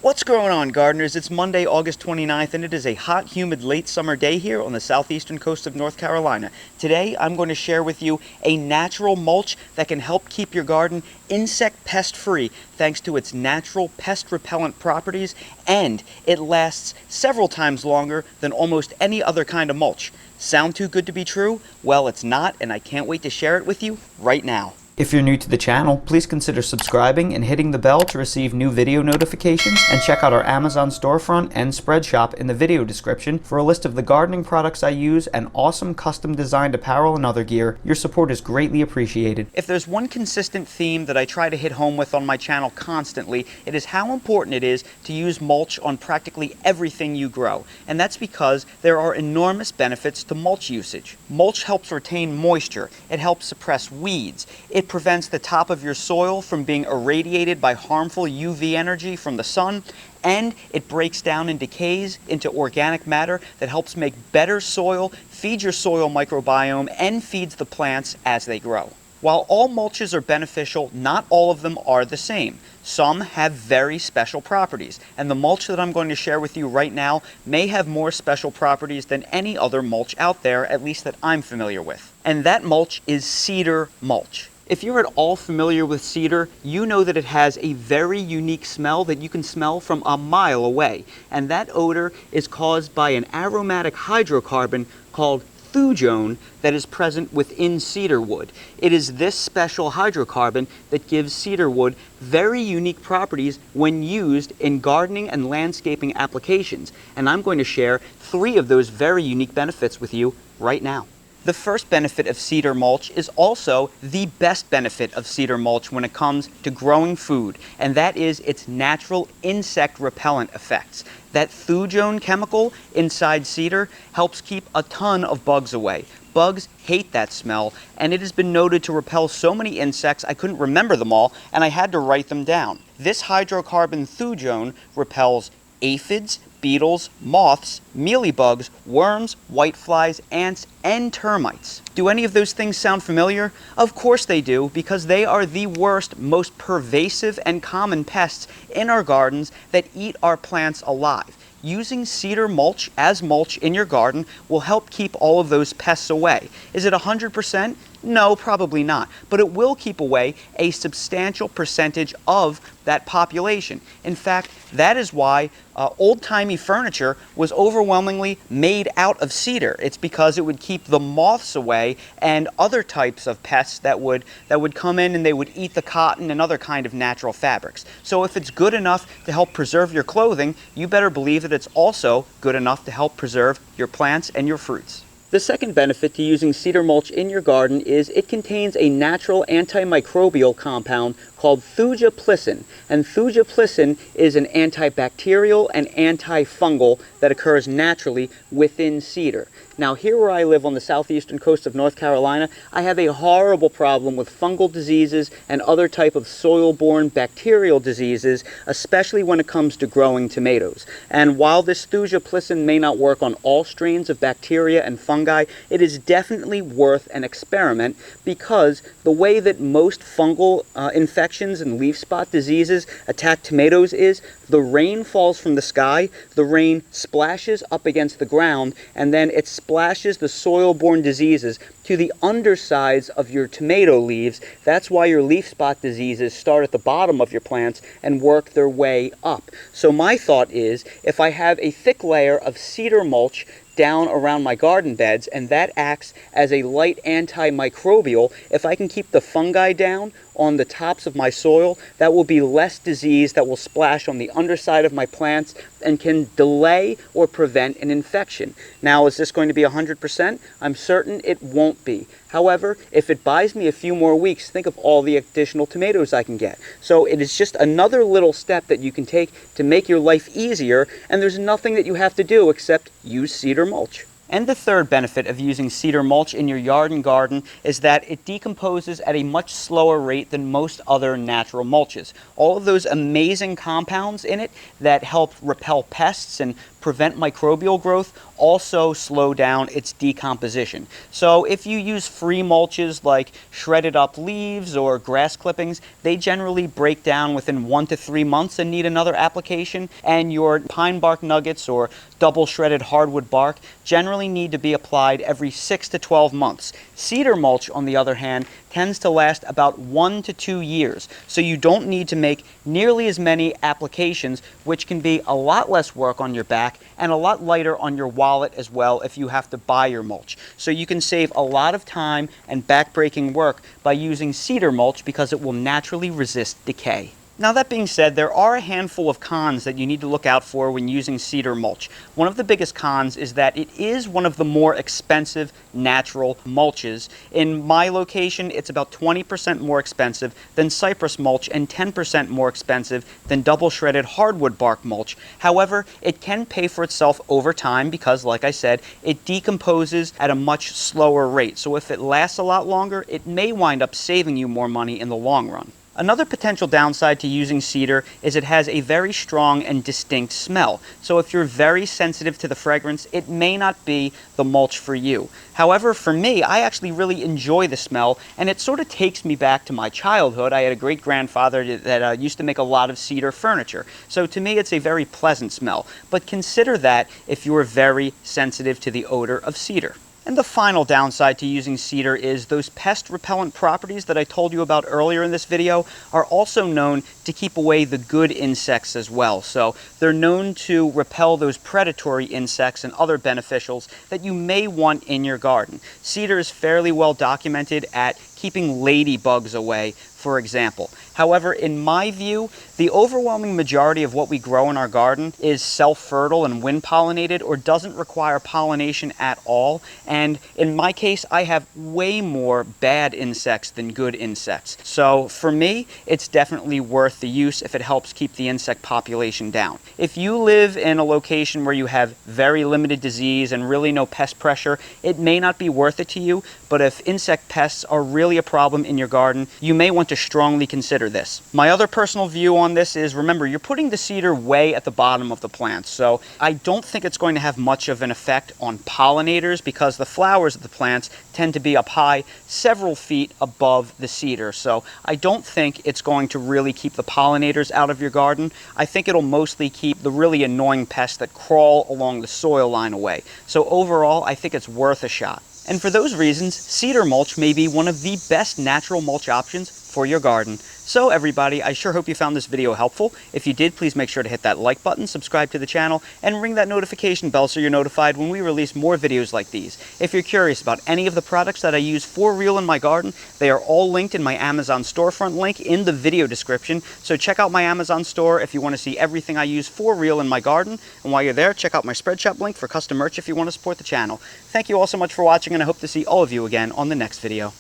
What's going on, gardeners? It's Monday, August 29th, and it is a hot, humid, late summer day here on the southeastern coast of North Carolina. Today, I'm going to share with you a natural mulch that can help keep your garden insect pest free thanks to its natural pest repellent properties, and it lasts several times longer than almost any other kind of mulch. Sound too good to be true? Well, it's not, and I can't wait to share it with you right now. If you're new to the channel, please consider subscribing and hitting the bell to receive new video notifications, and check out our Amazon storefront and spread shop in the video description for a list of the gardening products I use and awesome custom designed apparel and other gear. Your support is greatly appreciated. If there's one consistent theme that I try to hit home with on my channel constantly, it is how important it is to use mulch on practically everything you grow. And that's because there are enormous benefits to mulch usage. Mulch helps retain moisture, it helps suppress weeds, it prevents the top of your soil from being irradiated by harmful UV energy from the sun, and it breaks down and decays into organic matter that helps make better soil, feeds your soil microbiome, and feeds the plants as they grow. While all mulches are beneficial, not all of them are the same. Some have very special properties, and the mulch that I'm going to share with you right now may have more special properties than any other mulch out there, at least that I'm familiar with. And that mulch is cedar mulch. If you're at all familiar with cedar, you know that it has a very unique smell that you can smell from a mile away. And that odor is caused by an aromatic hydrocarbon called thujone that is present within cedar wood. It is this special hydrocarbon that gives cedar wood very unique properties when used in gardening and landscaping applications. And I'm going to share 3 of those very unique benefits with you right now. The first benefit of cedar mulch is also the best benefit of cedar mulch when it comes to growing food, and that is its natural insect repellent effects. That thujone chemical inside cedar helps keep a ton of bugs away. Bugs hate that smell, and it has been noted to repel so many insects I couldn't remember them all, and I had to write them down. This hydrocarbon thujone repels aphids, beetles, moths, mealybugs, worms, whiteflies, ants, and termites. Do any of those things sound familiar? Of course they do, because they are the worst, most pervasive and common pests in our gardens that eat our plants alive. Using cedar mulch as mulch in your garden will help keep all of those pests away. Is it 100%? No, probably not. But it will keep away a substantial percentage of that population. In fact, that is why old-timey furniture was overwhelmingly made out of cedar. It's because it would keep the moths away and other types of pests that would come in and they would eat the cotton and other kind of natural fabrics. So if it's good enough to help preserve your clothing, you better believe that it's also good enough to help preserve your plants and your fruits. The second benefit to using cedar mulch in your garden is it contains a natural antimicrobial compound called thujaplicin. And thujaplicin is an antibacterial and antifungal that occurs naturally within cedar. Now, here where I live on the southeastern coast of North Carolina, I have a horrible problem with fungal diseases and other type of soil-borne bacterial diseases, especially when it comes to growing tomatoes. And while this thujaplicin may not work on all strains of bacteria and fungi, it is definitely worth an experiment, because the way that most fungal infections and leaf spot diseases attack tomatoes is the rain falls from the sky, the rain splashes up against the ground, and then it splashes the soil-borne diseases to the undersides of your tomato leaves. That's why your leaf spot diseases start at the bottom of your plants and work their way up. So my thought is, if I have a thick layer of cedar mulch down around my garden beds, and that acts as a light antimicrobial, if I can keep the fungi down on the tops of my soil, that will be less disease that will splash on the underside of my plants and can delay or prevent an infection. Now, is this going to be 100%? I'm certain it won't be. However, if it buys me a few more weeks, think of all the additional tomatoes I can get. So it is just another little step that you can take to make your life easier, and there's nothing that you have to do except use cedar mulch. And the third benefit of using cedar mulch in your yard and garden is that it decomposes at a much slower rate than most other natural mulches. All of those amazing compounds in it that help repel pests and prevent microbial growth, also slow down its decomposition. So if you use free mulches like shredded up leaves or grass clippings, they generally break down within 1 to 3 months and need another application. And your pine bark nuggets or double shredded hardwood bark generally need to be applied every 6 to 12 months. Cedar mulch, on the other hand, tends to last about 1 to 2 years, so you don't need to make nearly as many applications, which can be a lot less work on your back and a lot lighter on your wallet as well if you have to buy your mulch. So you can save a lot of time and back-breaking work by using cedar mulch because it will naturally resist decay. Now, that being said, there are a handful of cons that you need to look out for when using cedar mulch. One of the biggest cons is that it is one of the more expensive natural mulches. In my location, it's about 20% more expensive than cypress mulch and 10% more expensive than double shredded hardwood bark mulch. However, it can pay for itself over time because, like I said, it decomposes at a much slower rate. So if it lasts a lot longer, it may wind up saving you more money in the long run. Another potential downside to using cedar is it has a very strong and distinct smell. So if you're very sensitive to the fragrance, it may not be the mulch for you. However, for me, I actually really enjoy the smell, and it sort of takes me back to my childhood. I had a great-grandfather that used to make a lot of cedar furniture. So to me, it's a very pleasant smell. But consider that if you're very sensitive to the odor of cedar. And the final downside to using cedar is those pest repellent properties that I told you about earlier in this video are also known to keep away the good insects as well. So they're known to repel those predatory insects and other beneficials that you may want in your garden. Cedar is fairly well documented at keeping ladybugs away, for example. However, in my view, the overwhelming majority of what we grow in our garden is self-fertile and wind-pollinated or doesn't require pollination at all. And in my case, I have way more bad insects than good insects. So for me, it's definitely worth the use if it helps keep the insect population down. If you live in a location where you have very limited disease and really no pest pressure, it may not be worth it to you, but if insect pests are really a problem in your garden, you may want to strongly consider this. My other personal view on this is, remember, you're putting the cedar way at the bottom of the plant, so I don't think it's going to have much of an effect on pollinators because the flowers of the plants tend to be up high, several feet above the cedar, so I don't think it's going to really keep the pollinators out of your garden. I think it'll mostly keep the really annoying pests that crawl along the soil line away. So overall, I think it's worth a shot. And for those reasons, cedar mulch may be one of the best natural mulch options for your garden. So everybody, I sure hope you found this video helpful. If you did, please make sure to hit that like button, subscribe to the channel, and ring that notification bell so you're notified when we release more videos like these. If you're curious about any of the products that I use for real in my garden, they are all linked in my Amazon storefront link in the video description. So check out my Amazon store if you want to see everything I use for real in my garden. And while you're there, check out my Spreadshop link for custom merch if you want to support the channel. Thank you all so much for watching, and I hope to see all of you again on the next video.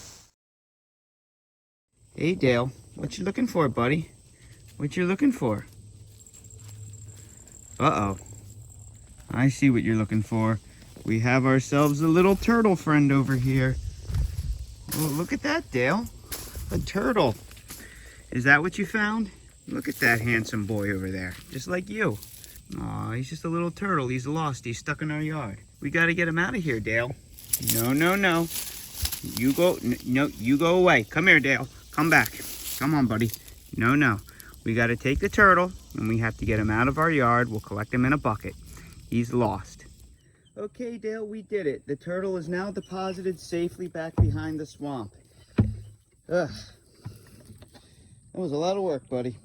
Hey Dale, what you looking for, buddy? What you looking for? Uh-oh. I see what you're looking for. We have ourselves a little turtle friend over here. Oh, look at that, Dale. A turtle. Is that what you found? Look at that handsome boy over there, just like you. Aw, he's just a little turtle. He's lost. He's stuck in our yard. We got to get him out of here, Dale. No, no, no. You go, no, you go away. Come here, Dale. Come back. Come on, buddy. No, no. We got to take the turtle, and we have to get him out of our yard. We'll collect him in a bucket. He's lost. Okay, Dale, we did it. The turtle is now deposited safely back behind the swamp. Ugh. That was a lot of work, buddy.